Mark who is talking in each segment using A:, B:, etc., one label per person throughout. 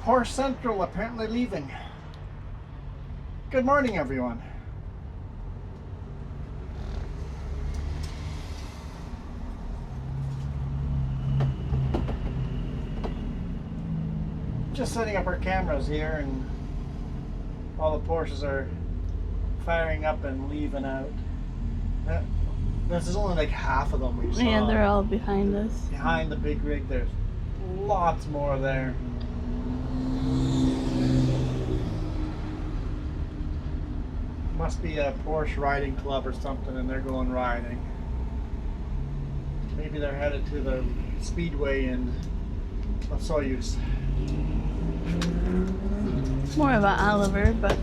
A: Horse Central apparently leaving. Good morning, everyone. Just setting up our cameras here, and all the Porsches are firing up and leaving out. This is only like half of them we saw.
B: Yeah, they're all behind us.
A: Behind the big rig, there's lots more there. Must be a Porsche riding club or something, and they're going riding. Maybe they're headed to the speedway in Soyuz.
B: It's more about Oliver, but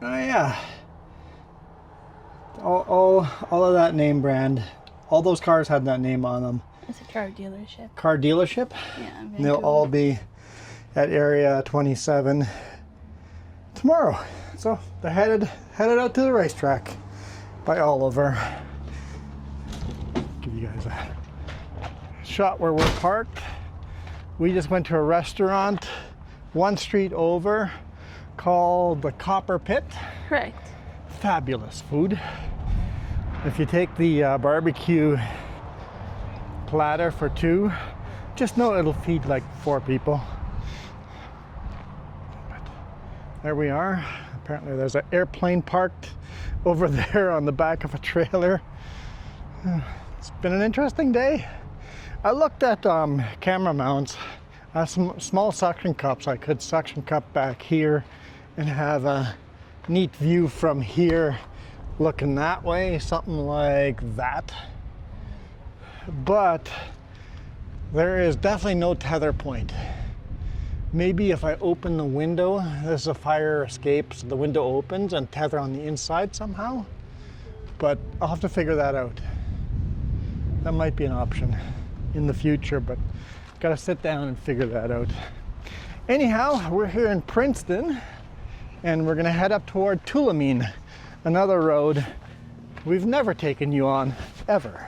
A: Oh yeah. All of that name brand. All those cars had that name on them.
B: it's a car dealership.
A: Car dealership?
B: Yeah,
A: And they'll
B: Vancouver.
A: all be at Area 27 tomorrow. So they're headed out to the racetrack by Oliver. Give you guys a shot where we're parked. We just went to a restaurant one street over called the Copper Pit.
B: Correct.
A: Fabulous food. If you take the barbecue platter for two, just know it'll feed like 4 people. But there we are. Apparently there's an airplane parked over there on the back of a trailer. It's been an interesting day. I looked at camera mounts, some small suction cups. I could suction cup back here and have a neat view from here looking that way, something like that. But there is definitely no tether point. Maybe if I open the window, this is a fire escape, so the window opens and tether on the inside somehow. But I'll have to figure that out. That might be an option in the future, but gotta sit down and figure that out. Anyhow, we're here in Princeton, and we're gonna head up toward Tulameen, another road we've never taken you on, ever.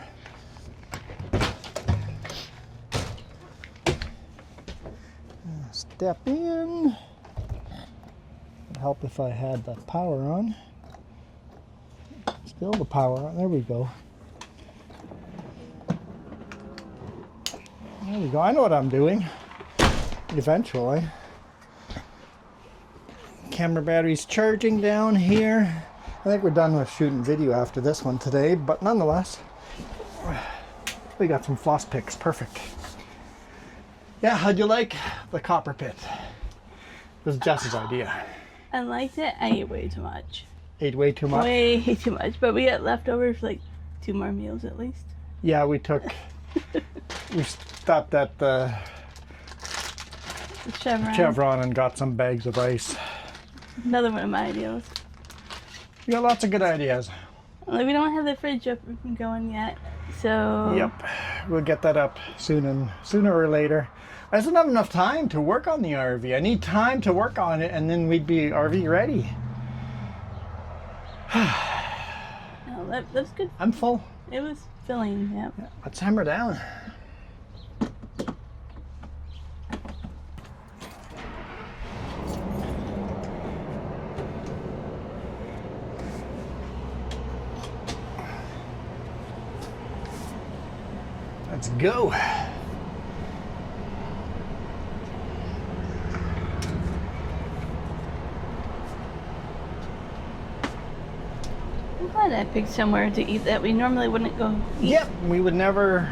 A: Step in. It'd help if I had the power on. Still the power on, there we go. There we go, I know what I'm doing, eventually. Camera battery's charging down here. I think we're done with shooting video after this one today, but nonetheless, we got some floss picks, perfect. Yeah, how'd you like the Copper Pit? This is Jess's idea.
B: I liked it. I ate way too much.
A: Ate way too much?
B: Way too much, but we got leftovers for like 2 more meals at least.
A: Yeah, we stopped at the Chevron and got some bags of ice.
B: Another one of my ideas.
A: You got lots of good ideas.
B: Like, we don't have the fridge up and going yet, so...
A: Yep, we'll get that up sooner or later. I just don't have enough time to work on the RV. I need time to work on it, and then we'd be RV ready.
B: No, that was good.
A: I'm full.
B: It was filling, yeah.
A: Let's hammer down. Let's go.
B: I picked somewhere to eat that we normally wouldn't go eat.
A: Yep, we would never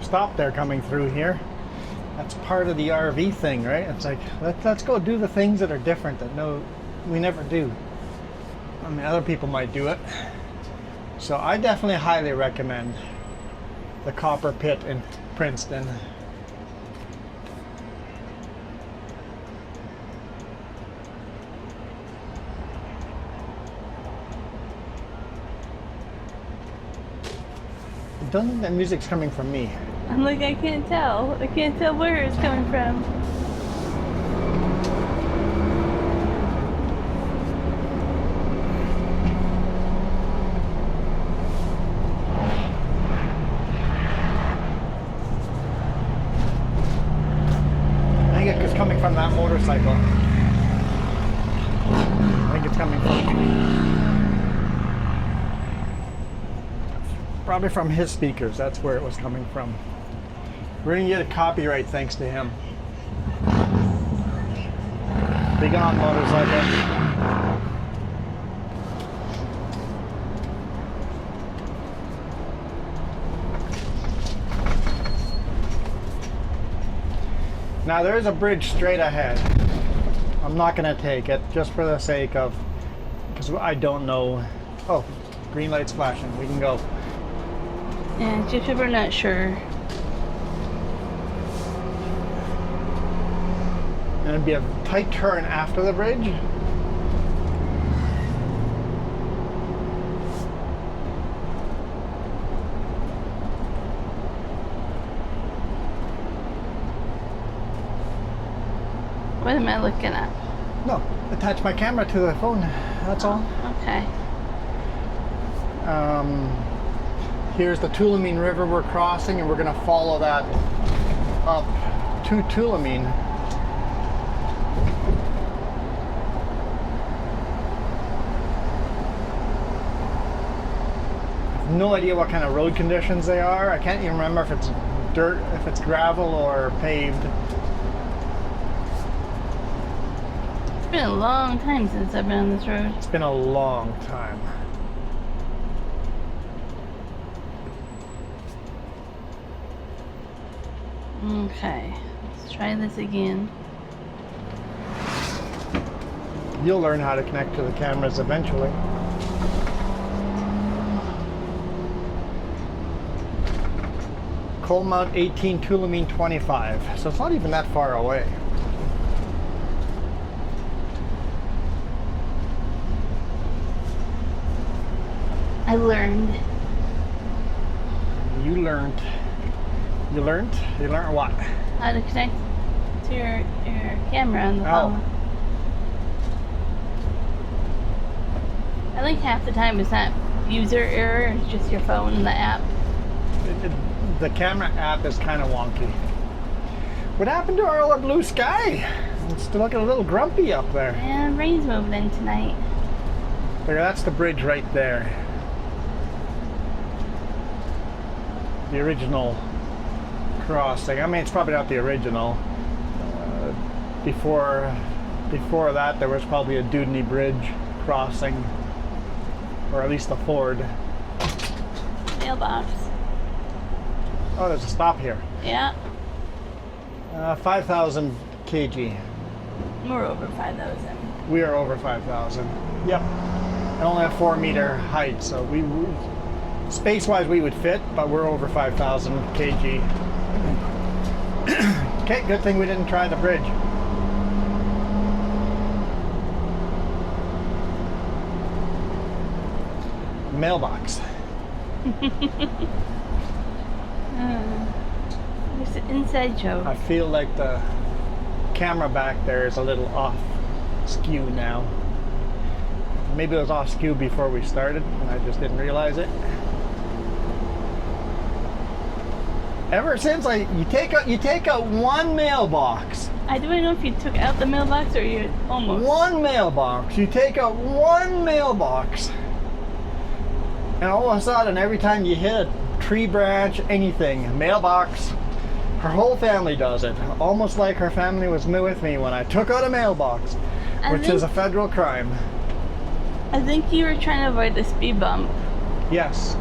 A: stop there coming through here. That's part of the RV thing, right? It's like, let's go do the things that are different that we never do. I mean, other people might do it. So I definitely highly recommend the Copper Pit in Princeton. I don't think that music's coming from me.
B: I'm like, I can't tell. I can't tell where it's coming from.
A: I think it's coming from that motorcycle. I think it's coming from... Probably from his speakers. That's where it was coming from. We're gonna get a copyright thanks to him. Big on motorcycle. Now there's a bridge straight ahead. I'm not gonna take it just for the sake of, because I don't know. Oh, green light's flashing. We can go.
B: Yeah, just if we're not sure.
A: And it'd be a tight turn after the bridge.
B: What am I looking at?
A: No, attach my camera to the phone. That's all.
B: Okay.
A: Here's the Tulameen River we're crossing, and we're going to follow that up to Tulameen. No idea what kind of road conditions they are. I can't even remember if it's dirt, if it's gravel or paved.
B: It's been a long time since I've been on this road.
A: It's been a long time.
B: Okay, let's try this again.
A: You'll learn how to connect to the cameras eventually. Coalmont 18, Tulameen 25. So it's not even that far away.
B: I learned.
A: You learned. You learned? You learned what?
B: How to connect to your camera on the
A: Oh.
B: phone. I think half the time it's not user error, it's just your phone and the app.
A: The camera app is kind of wonky. What happened to our blue sky? It's looking a little grumpy up there.
B: And rain's moving in tonight.
A: There, that's the bridge right there. The original crossing. I mean, it's probably not the original. Before that, there was probably a Dudney Bridge crossing, or at least a ford.
B: Mailbox.
A: Oh, there's a stop here.
B: Yeah,
A: 5,000 kg.
B: we're over 5,000.
A: We are over 5,000. Yep. And only a 4-meter height, so we space-wise we would fit, but we're over 5,000 kg. Okay, good thing we didn't try the bridge. Mailbox.
B: It's an inside joke.
A: I feel like the camera back there is a little off skew now. Maybe it was off skew before we started and I just didn't realize it. Ever since you take out one mailbox.
B: I don't know if you took out the mailbox or you almost.
A: One mailbox. You take out one mailbox. And all of a sudden, every time you hit a tree branch, anything, mailbox, her whole family does it. Almost like her family was with me when I took out a mailbox, which is a federal crime.
B: I think you were trying to avoid the speed bump.
A: Yes.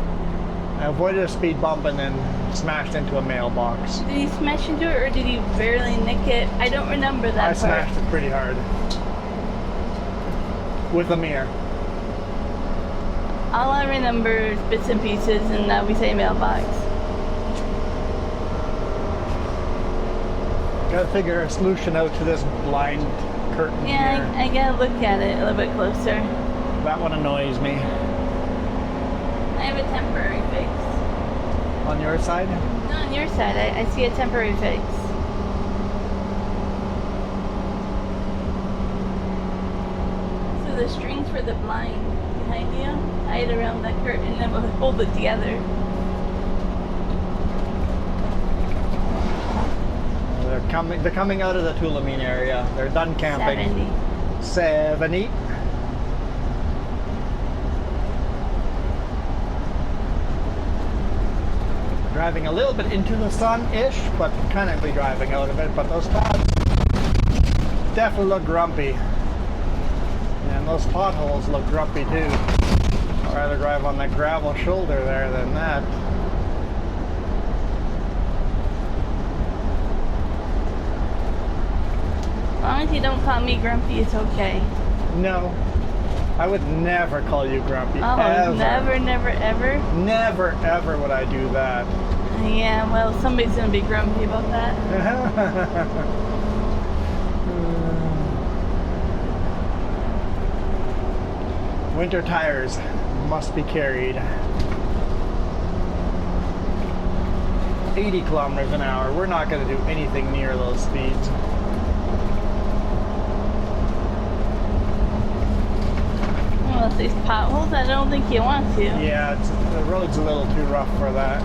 A: I avoided a speed bump and then smashed into a mailbox.
B: Did you smash into it or did you barely nick it? I don't remember that
A: I
B: part.
A: smashed it pretty hard. With a mirror.
B: All I remember is bits and pieces and we say mailbox.
A: Gotta figure a solution out to this blind curtain
B: Yeah,
A: here.
B: I gotta look at it a little bit closer.
A: That one annoys me.
B: I have a temporary fix.
A: On your side?
B: No, on your side, I see a temporary fix. So the strings for the blind behind you, tie it around that curtain and then we'll hold it together.
A: They're coming out of the Tulameen area. They're done camping. 70. Driving a little bit into the sun-ish, but kind of driving out of it. But those clouds definitely look grumpy. And those potholes look grumpy too. I'd rather drive on that gravel shoulder there than that.
B: As long as you don't call me grumpy, it's okay.
A: No, I would never call you grumpy.
B: Oh,
A: ever.
B: never, never, ever?
A: Never, ever would I do that.
B: Yeah, well, somebody's gonna be grumpy about that.
A: Winter tires must be carried. 80 kilometers an hour. We're not going to do anything near those speeds.
B: Well, if these potholes, I don't think you want to.
A: Yeah, the road's a little too rough for that.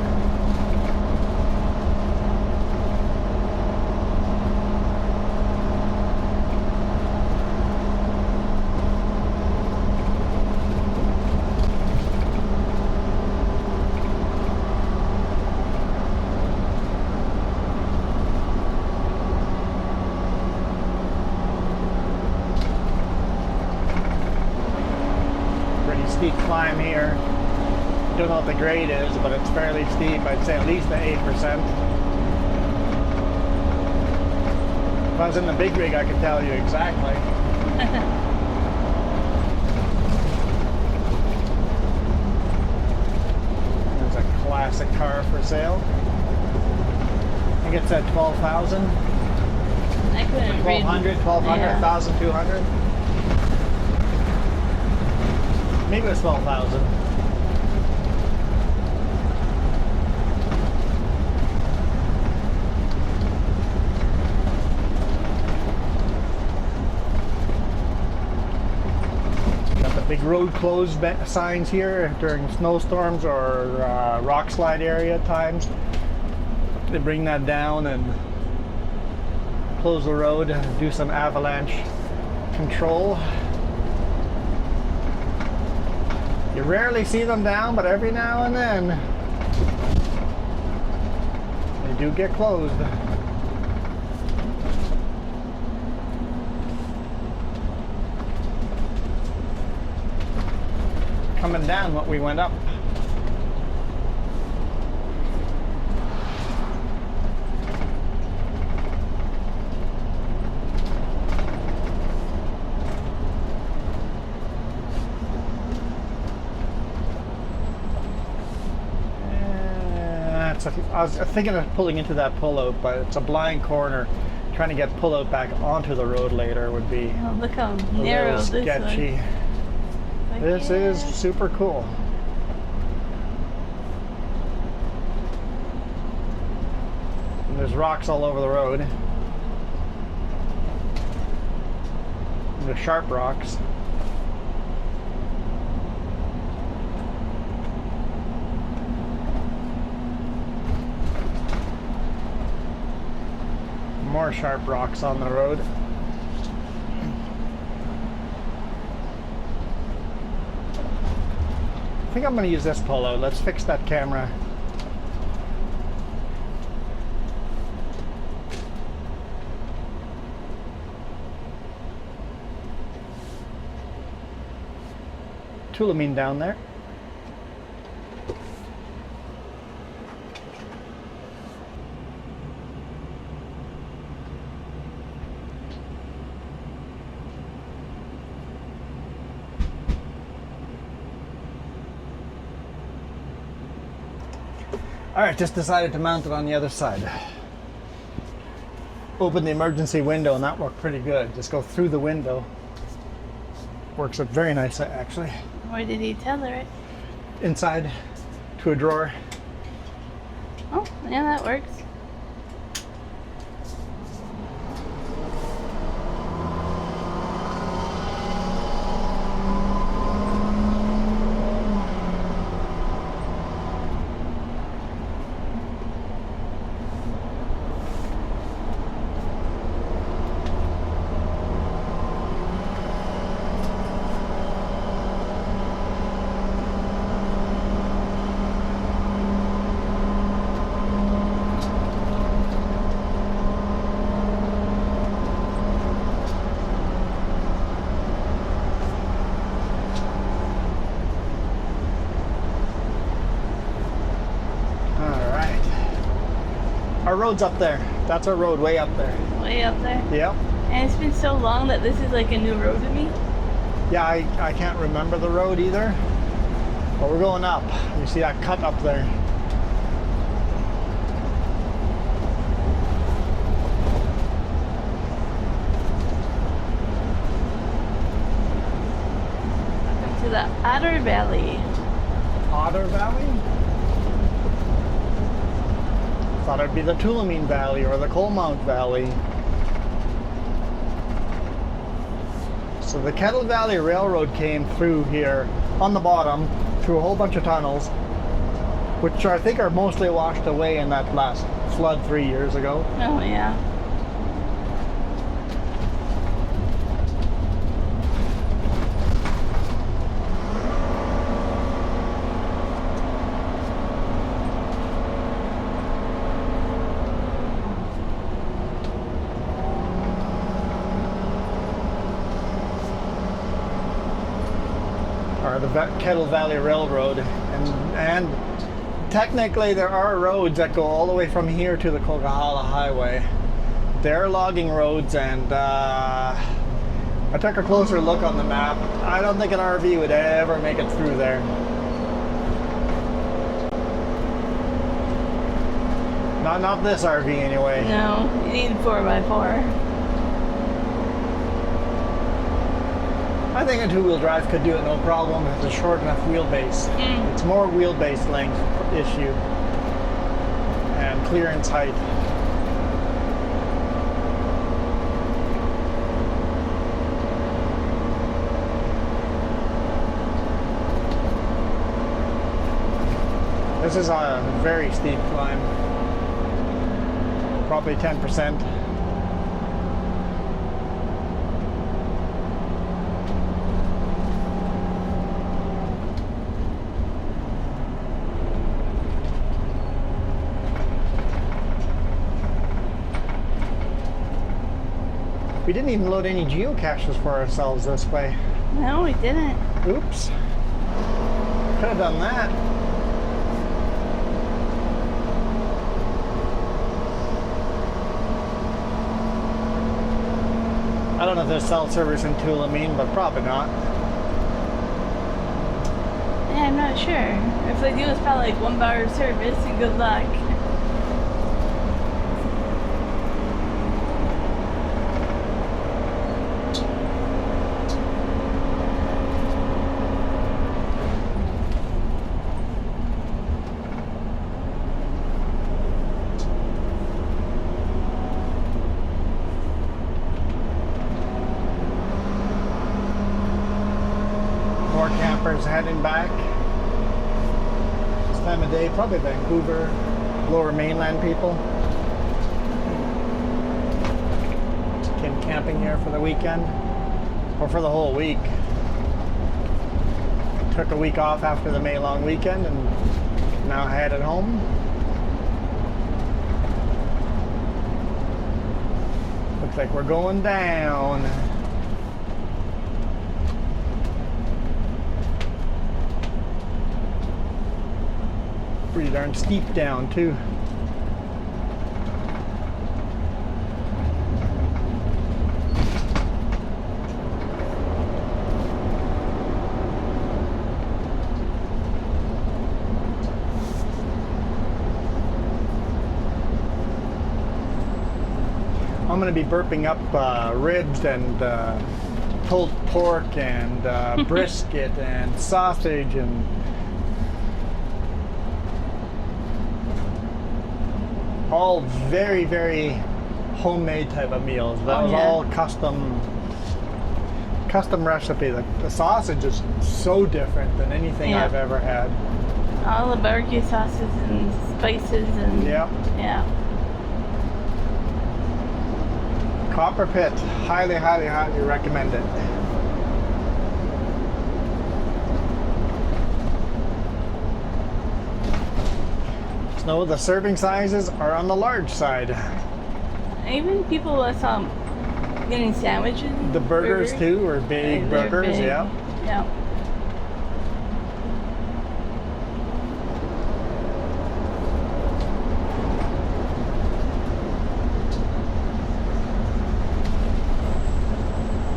A: Steep climb here. Don't know what the grade is, but it's fairly steep. I'd say at least at 8%. If I was in the big rig, I could tell you exactly. There's a classic car for sale. I think it's at 12,000.
B: I couldn't read.
A: 1,200, 1,200,
B: Yeah.
A: 1,200. Maybe it was 12,000. Got the big road closed signs here during snowstorms or rock slide area times. They bring that down and close the road and do some avalanche control. You rarely see them down, but every now and then they do get closed. Coming down what we went up. I was thinking of pulling into that pullout, but it's a blind corner. Trying to get pullout back onto the road later would be
B: Oh, look how
A: a
B: narrow
A: little
B: this
A: sketchy.
B: is. Like,
A: This
B: yeah.
A: is super cool. And there's rocks all over the road. And there's sharp rocks. More sharp rocks on the road. I think I'm going to use this polo. Let's fix that camera. Tulameen down there. All right, just decided to mount it on the other side. Open the emergency window and that worked pretty good. Just go through the window. Works up very nice actually.
B: Where did he tether it?
A: Inside to a drawer.
B: Oh, yeah, that works.
A: Our road's up there. That's our road way up there.
B: Way up there?
A: Yep.
B: And it's been so long that this is like a new road to me.
A: Yeah, I can't remember the road either. But we're going up. You see that cut up there.
B: Welcome to the Otter Valley.
A: Otter Valley? Thought it'd be the Tulameen Valley or the Coalmont Valley. So the Kettle Valley Railroad came through here on the bottom through a whole bunch of tunnels, which I think are mostly washed away in that last flood 3 years ago.
B: Oh yeah.
A: Or the Kettle Valley Railroad, and technically there are roads that go all the way from here to the Coquihalla Highway. They're logging roads, and I took a closer look on the map. I don't think an RV would ever make it through there. Not this RV anyway.
B: No, you need 4x4.
A: I think a two-wheel drive could do it no problem if it's a short enough wheelbase. It's more wheelbase length issue and clearance height. This is a very steep climb, probably 10%. We didn't even load any geocaches for ourselves this way.
B: No, we didn't.
A: Oops. Could have done that. I don't know if there's cell service in Tulameen, but probably not.
B: Yeah, I'm not sure. If they do, it's probably like 1 bar of service and good luck.
A: More campers heading back. This time of day, probably Vancouver, lower mainland people. Came camping here for the weekend, or for the whole week. Took a week off after the May long weekend and now headed home. Looks like we're going down. Pretty darn steep down too. I'm going to be burping up ribs and pulled pork and brisket and sausage and all very, very homemade type of meals. That was all custom recipe. The sausage is so different than anything I've ever had.
B: All the barbecue sauces and spices and yeah.
A: Copper Pit, highly, highly, highly recommend it. So the serving sizes are on the large side.
B: Even people I saw getting sandwiches.
A: The burgers too, or big burgers, big. Yeah.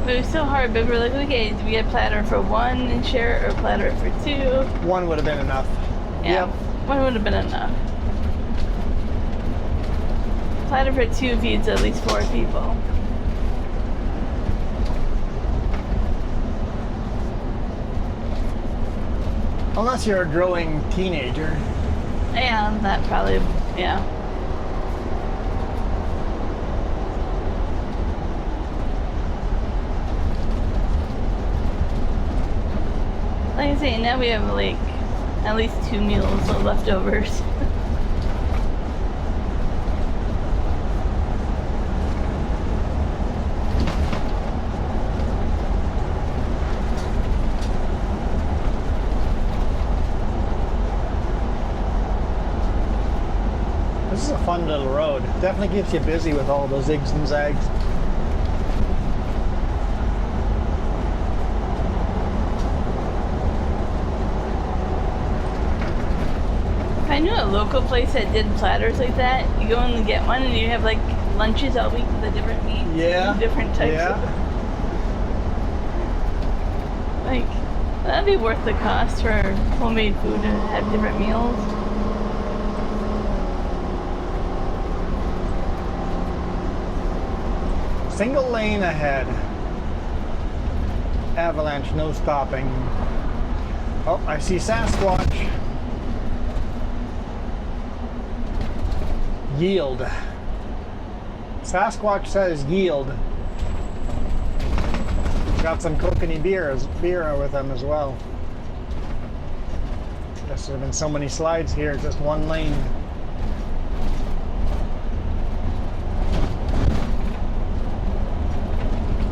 B: It was so hard, but we're like, okay, do we get a platter for one and share, or a platter for two?
A: One would have been enough.
B: Yeah, one would have been enough. Platter for two feeds at least 4 people.
A: Unless you're a growing teenager.
B: Yeah, that probably, yeah. Like I say, now we have like at least 2 meals of leftovers.
A: This is a fun little road. Definitely keeps you busy with all those zigs and zags.
B: I knew a local place that did platters like that. You go in and get one, and you have like lunches all week with the different meats, different types of. Like that'd be worth the cost for homemade food to have different meals.
A: Single lane ahead. Avalanche, no stopping. Oh, I see Sasquatch. Yield. Sasquatch says yield. Got some kokanee beer with them as well. Guess there have been so many slides here, just one lane.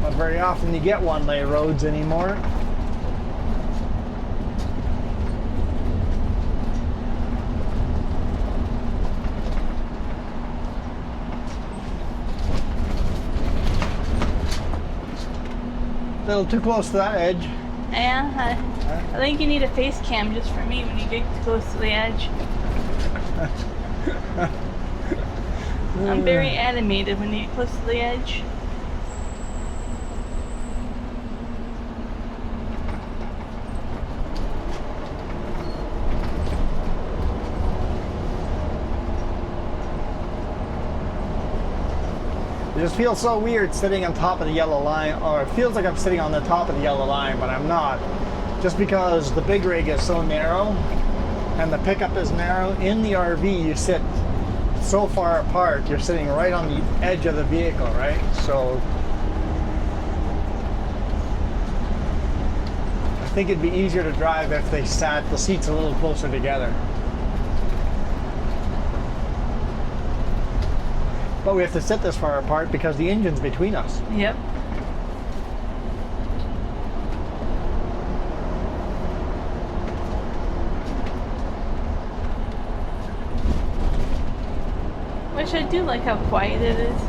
A: Not very often you get one-lane roads anymore. A little too close to that edge.
B: Yeah, I think you need a face cam just for me when you get close to the edge. I'm very animated when you get close to the edge.
A: It just feels so weird sitting on top of the yellow line, or it feels like I'm sitting on the top of the yellow line, but I'm not. Just because the big rig is so narrow and the pickup is narrow. In the RV, you sit so far apart, you're sitting right on the edge of the vehicle, right? So I think it'd be easier to drive if they sat the seats a little closer together. But we have to sit this far apart because the engine's between us.
B: Yep. Which I do like how quiet it is.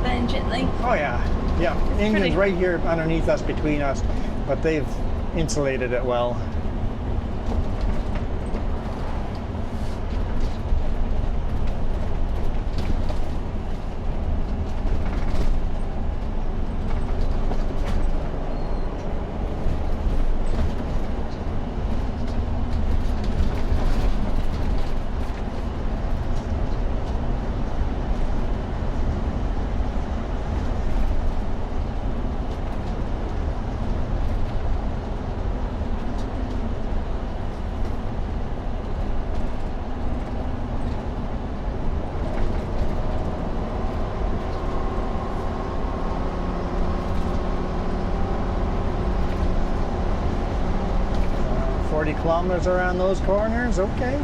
B: The engine, like.
A: Oh yeah, yeah. The engine's right here underneath us, between us, but they've insulated it well. kilometers around those corners. Okay.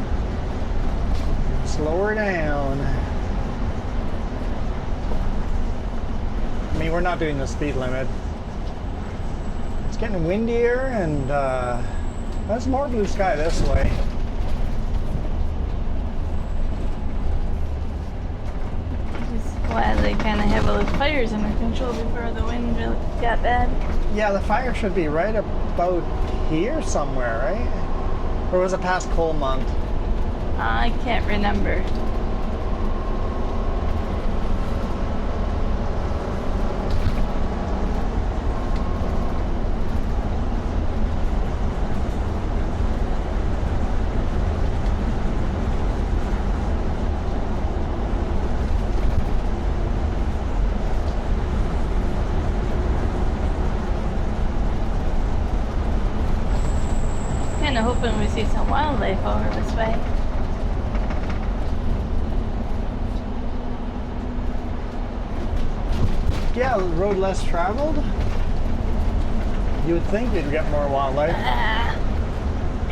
A: Slow her down. I mean, we're not doing the speed limit. It's getting windier, and there's more blue sky this way.
B: Just glad they kind of have all those fires under control before the wind really got bad.
A: Yeah, the fire should be right about here somewhere, right? Or was it past Coalmont?
B: I can't remember. Kind of hoping we see some wildlife over this way.
A: Yeah, the road less traveled. You would think they'd get more wildlife.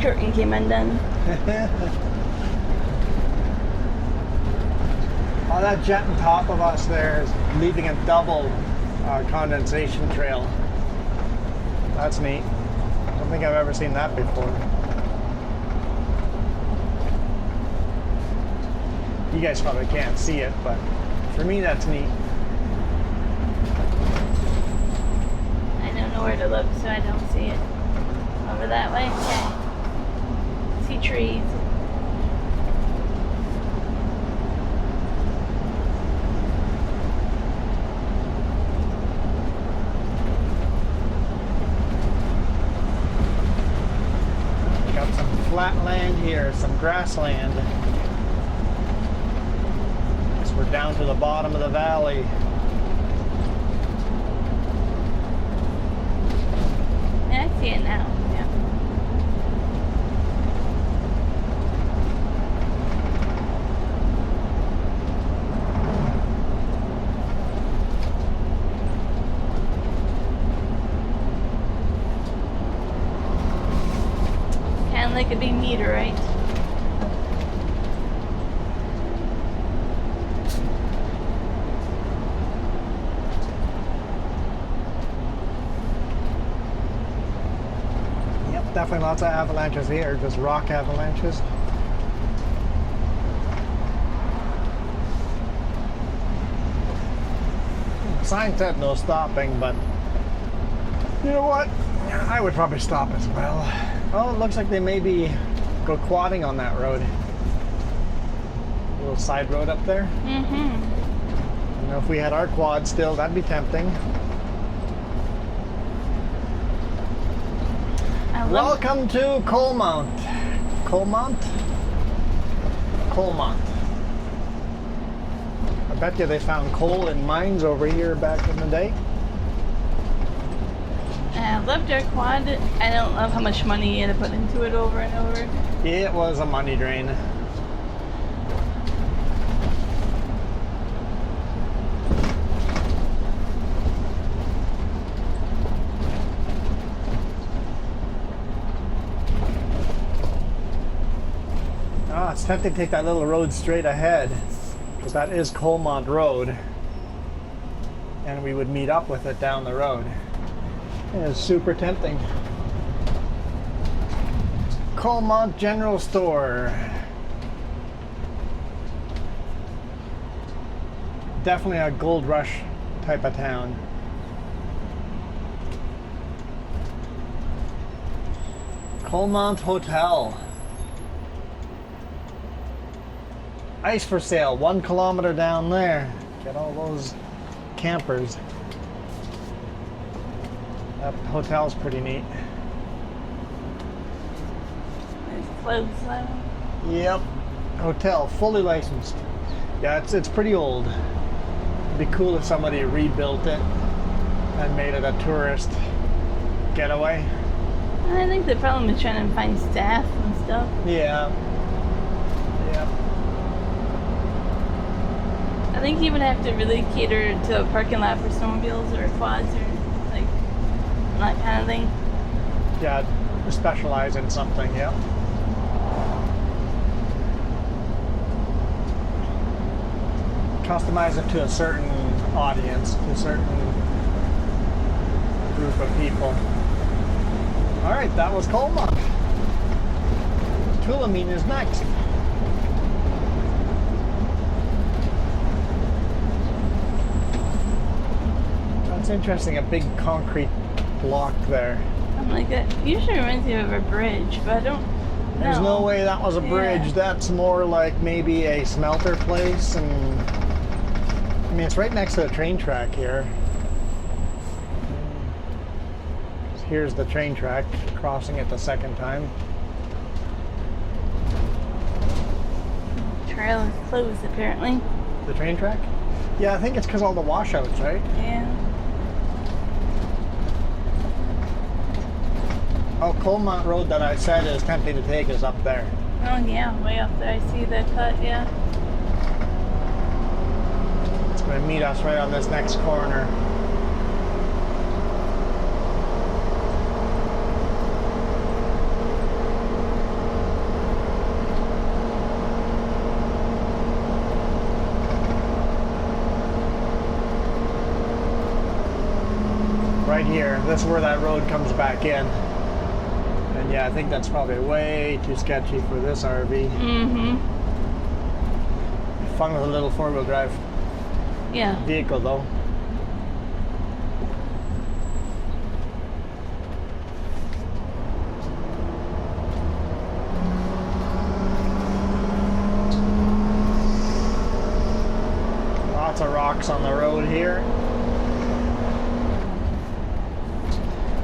B: Curtain came undone.
A: Oh, that jet on top of us there is leaving a double condensation trail. That's neat. I don't think I've ever seen that before. You guys probably can't see it, but for me that's neat.
B: I don't know where to look, so I don't see it. Over that way? Okay. See trees.
A: Got some flat land here, some grassland. Guess we're down to the bottom of the valley.
B: Yeah, I see it now. Yeah. Kind of like a big meteorite.
A: Definitely lots of avalanches here, just rock avalanches. Sign said no stopping, but you know what? I would probably stop as well. Oh, it looks like they maybe go quadding on that road. A little side road up there.
B: Mm-hmm.
A: You know, if we had our quad still, that'd be tempting. Welcome to Coalmont. Coalmont? Coalmont. I bet you they found coal in mines over here back in the day.
B: I loved our quad. I don't love how much money you had to put into it over and over.
A: It was a money drain. It's tempting to take that little road straight ahead, because that is Coalmont Road, and we would meet up with it down the road. It's super tempting. Coalmont General Store. Definitely a gold rush type of town. Coalmont Hotel. Ice for sale, 1 kilometer down there. Get all those campers. That hotel's pretty neat.
B: There's clothes though.
A: Yep. Hotel, fully licensed. Yeah, it's pretty old. It'd be cool if somebody rebuilt it and made it a tourist getaway.
B: I think the problem is trying to find staff and stuff.
A: Yeah. Yeah.
B: I think you would have to really cater to a parking lot for snowmobiles or quads or like that kind of thing.
A: Yeah, specialize in something, yeah. Customize it to a certain audience, to a certain group of people. All right, that was Coalmont. Tulameen is next. That's interesting, a big concrete block there.
B: I'm like, that usually reminds me of a bridge, but I don't know.
A: There's no way that was a bridge.
B: Yeah.
A: That's more like maybe a smelter place, and I mean, it's right next to the train track here. Here's the train track, crossing it the second time.
B: Trail is closed, apparently.
A: The train track? Yeah, I think it's because all the washouts, right?
B: Yeah.
A: Oh, Coalmont Road that I said is tempting to take is up there.
B: Oh, yeah, way up there. I see the cut, yeah.
A: It's going to meet us right on this next corner. Right here, this is where that road comes back in. And yeah, I think that's probably way too sketchy for this RV.
B: Mm-hmm.
A: Fun with a little four-wheel drive
B: Yeah.
A: vehicle though. Lots of rocks on the road here.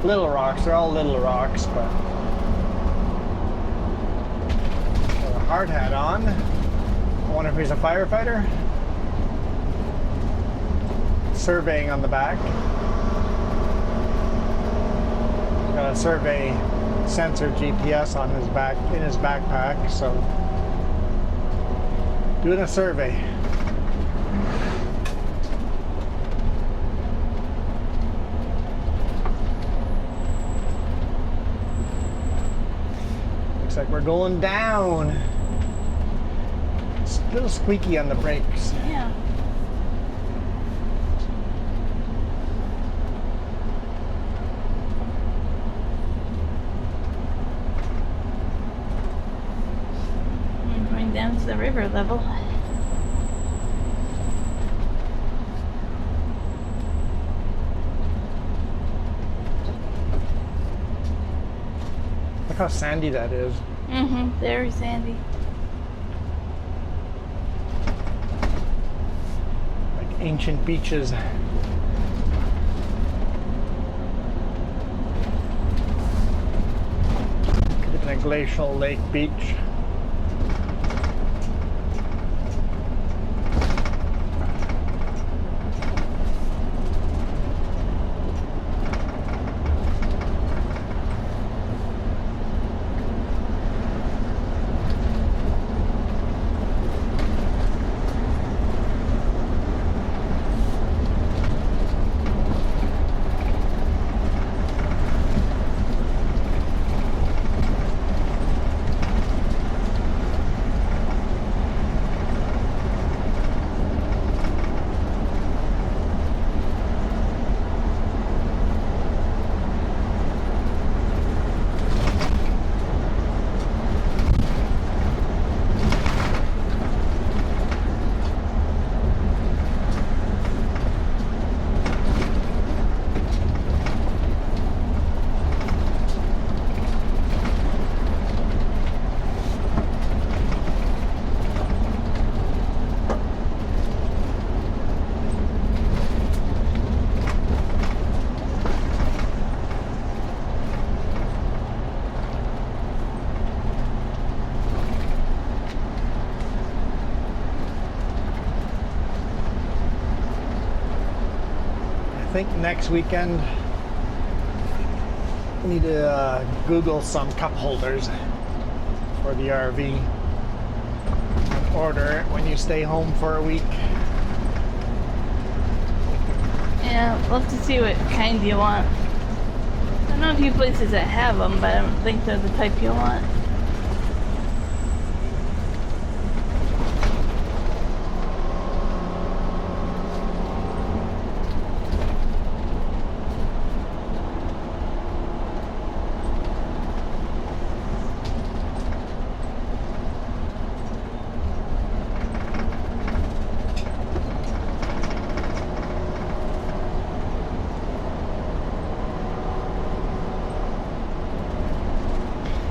A: Little rocks, they're all little rocks, but got a hard hat on. I wonder if he's a firefighter. Surveying on the back. Got a survey sensor GPS on his back, in his backpack, so doing a survey. Looks like we're going down. It's a little squeaky on the brakes.
B: Yeah. I'm going down to the river level.
A: Look how sandy that is.
B: Mm-hmm. Very sandy.
A: Like ancient beaches. Could have been a glacial lake beach. I think next weekend I need to Google some cup holders for the RV and order it when you stay home for a week.
B: Yeah, we'll have to see what kind you want. I know a few places that have them, but I don't think they're the type you want.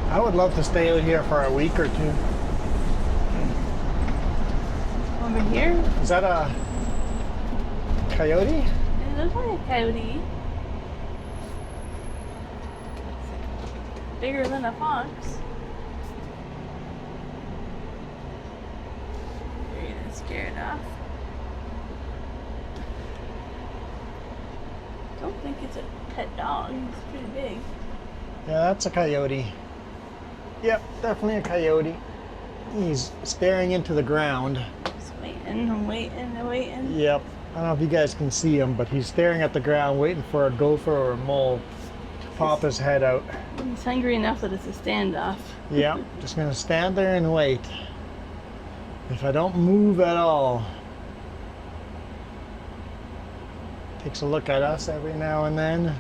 A: I would love to stay out here for a week or two.
B: Over here?
A: Is that a coyote?
B: It looks like a coyote. Bigger than a fox. You're gonna scare it off. Don't think it's a pet dog. It's pretty big.
A: Yeah, that's a coyote. Yep, definitely a coyote. He's staring into the ground.
B: Just waiting and waiting and waiting.
A: Yep. I don't know if you guys can see him, but he's staring at the ground waiting for a gopher or a mole to pop his head out.
B: He's hungry enough that it's a standoff.
A: Yep, just gonna stand there and wait. If I don't move at all. Takes a look at us every now and then.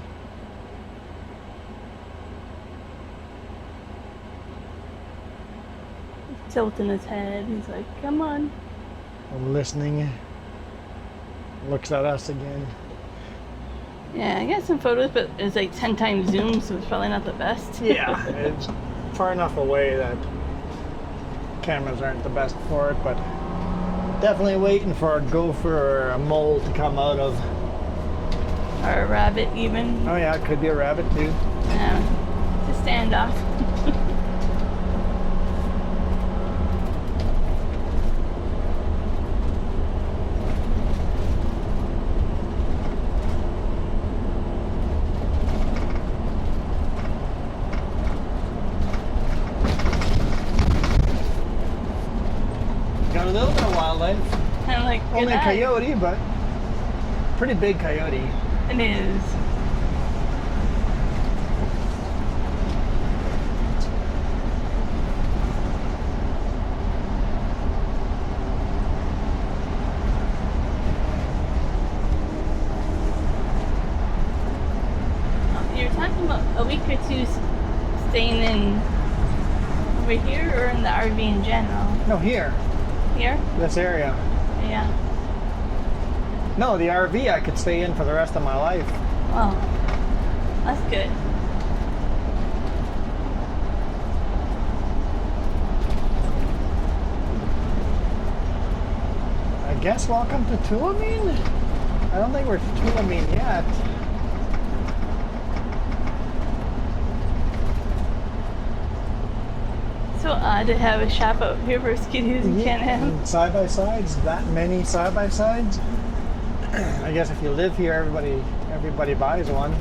B: Tilting his head. He's like, come on.
A: I'm listening. Looks at us again.
B: Yeah, I got some photos, but it's like 10 times zoom, so it's probably not the best.
A: Yeah, it's far enough away that cameras aren't the best for it, but definitely waiting for a gopher or a mole to come out of.
B: Or a rabbit, even.
A: Oh yeah, it could be a rabbit too.
B: Yeah, it's a standoff.
A: Got a little bit of wildlife.
B: I'm like,
A: Only a
B: good eye.
A: coyote, but pretty big coyote.
B: It is. You're talking about a week or two staying in over here or in the RV in general?
A: No, here,
B: Here?
A: this area.
B: Yeah.
A: No, the RV I could stay in for the rest of my life.
B: Oh, that's good.
A: I guess welcome to Tulameen? I don't think we're to Tulameen yet.
B: So odd to have a shop out here for skiddies and can't have.
A: Side-by-sides, that many side-by-sides. I guess if you live here, everybody buys one.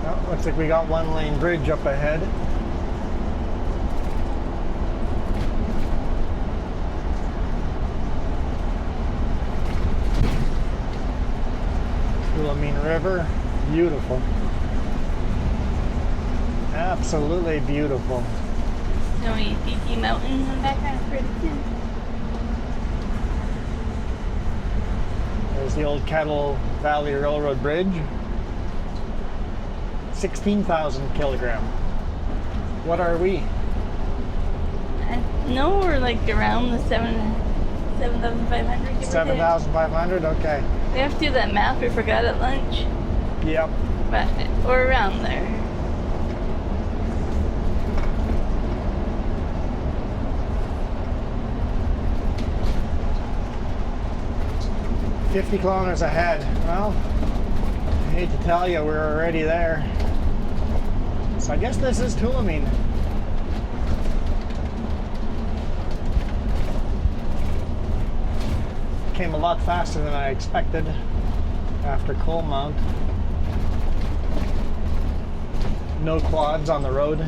A: Oh, looks like we got one-lane bridge up ahead. Tulameen River, beautiful. Absolutely beautiful.
B: Snowy peaky mountains in the background for the kids.
A: There's the old Otter Valley Railroad Bridge. 16,000 kilogram. What are we?
B: I know we're like around the 7,500.
A: 7,500? Okay.
B: We have to do that math we forgot at lunch,
A: Yep.
B: but we're around there.
A: $50 kilometers ahead. Well, I hate to tell you, we're already there. So I guess this is Tulameen. Came a lot faster than I expected after Coalmont. No quads on the road.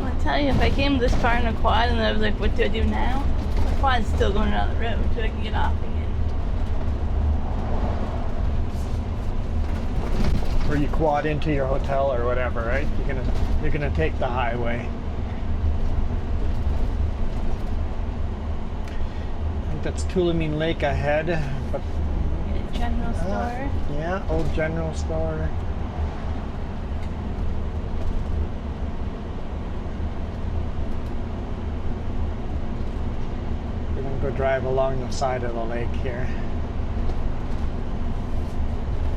B: I'll tell you, if I came this far in a quad and I was like, what do I do now? The quad's still going down the road so I can get off again.
A: Or you quad into your hotel or whatever, right? You're gonna take the highway. I think that's Tulameen Lake ahead, but
B: General store.
A: yeah, old general store. We're gonna go drive along the side of the lake here.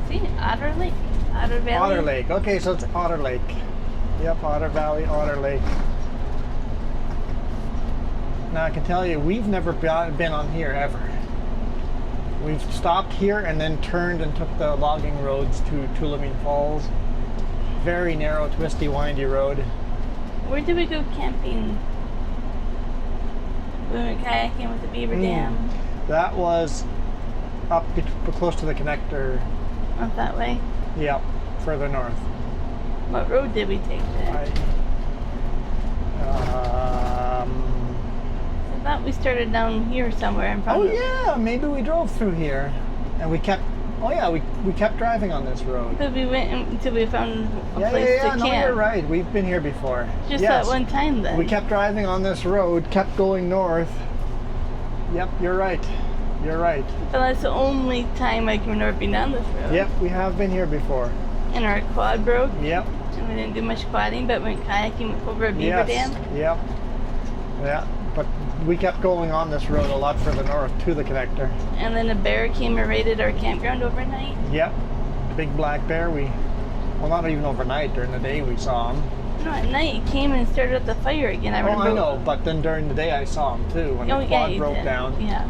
B: See, Otter Lake, Otter Valley.
A: Otter Lake. Okay, so it's Otter Lake. Yep, Otter Valley, Otter Lake. Now I can tell you, we've never been on here ever. We've stopped here and then turned and took the logging roads to Tulameen Falls. Very narrow, twisty, windy road.
B: Where did we go camping? We went kayaking with the Beaver Dam.
A: That was up close to the connector.
B: Up that way.
A: Yep, further north.
B: What road did we take there? I thought we started down here somewhere in front
A: Oh
B: of
A: yeah, maybe we drove through here. And we kept, oh yeah, we kept driving on this road.
B: But we went until we found a
A: Yeah,
B: place
A: yeah, yeah,
B: to
A: no,
B: camp.
A: you're right. We've been here before.
B: Just
A: Yes.
B: that one time then.
A: We kept driving on this road, kept going north. Yep, you're right. You're right.
B: But that's the only time I can remember being down this road.
A: Yep, we have been here before.
B: And our quad broke.
A: Yep.
B: And we didn't do much quadding, but went kayaking over a Beaver Dam.
A: Yep. Yeah, but we kept going on this road a lot further north to the connector.
B: And then a bear came and raided our campground overnight.
A: Yep. Big black bear. Well, not even overnight. During the day we saw him.
B: No, at night he came and started up the fire again. I remember.
A: I know, but then during the day I saw him too when the quad
B: you
A: broke
B: did.
A: down.
B: Yeah.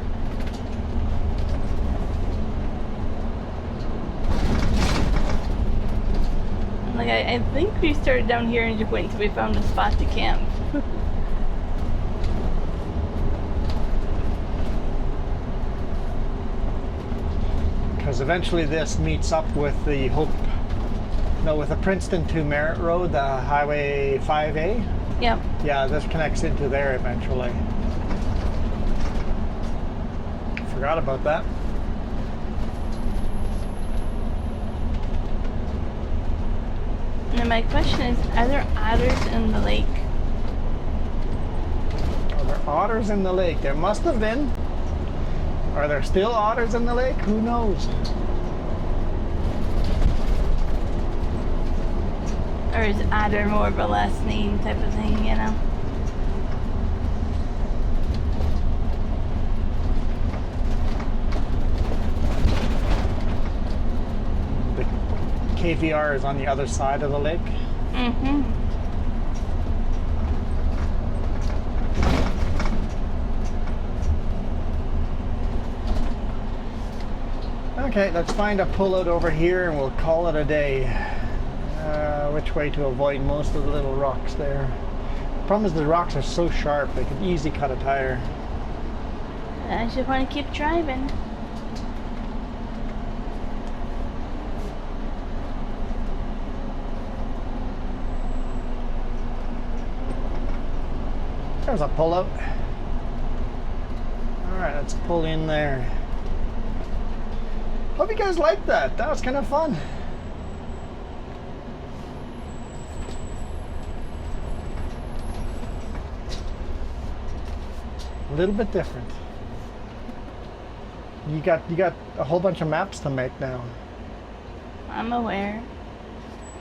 B: Like I think we started down here and just wait until we found a spot to camp.
A: Because eventually this meets up with the with the Princeton to Merritt Road, the Highway 5A.
B: Yep.
A: Yeah, this connects into there eventually. Forgot about that.
B: And then my question is, are there otters in the lake?
A: Are there otters in the lake? There must have been. Are there still otters in the lake? Who knows?
B: Or is otter more of a last name type of thing, you know?
A: The KVR is on the other side of the lake.
B: Mm-hmm.
A: Okay, let's find a pullout over here and we'll call it a day. Which way to avoid most of the little rocks there. The problem is the rocks are so sharp, they could easily cut a tire.
B: I just want to keep driving.
A: There's a pullout. Alright, let's pull in there. Hope you guys liked that. That was kind of fun. A little bit different. You got a whole bunch of maps to make now.
B: I'm aware.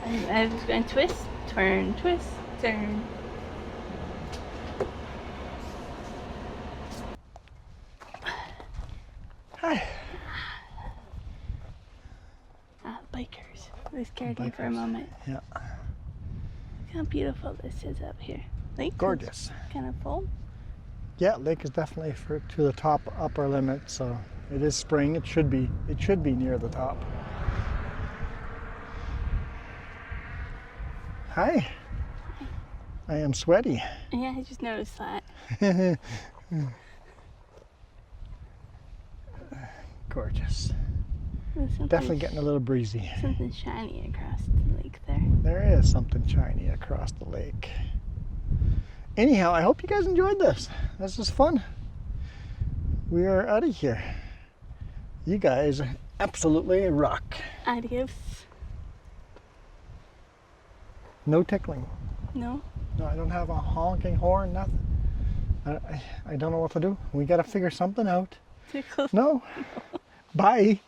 B: I was going twist, turn, twist, turn.
A: Hi.
B: Bikers. They scared me for a moment.
A: Yeah.
B: Look how beautiful this is up here. Lake
A: Gorgeous.
B: Kind of full.
A: Yeah, lake is definitely to the top upper limit, so it is spring. It should be near the top. Hi. I am sweaty.
B: Yeah, I just noticed that.
A: Gorgeous.
B: There's something
A: Definitely getting a little breezy.
B: something shiny across the lake there.
A: There is something shiny across the lake. Anyhow, I hope you guys enjoyed this. This is fun. We are out of here. You guys absolutely rock.
B: Adios.
A: No tickling.
B: No?
A: No, I don't have a honking horn, nothing. I don't know what to do. We got to figure something out.
B: Tickle.
A: No. Bye.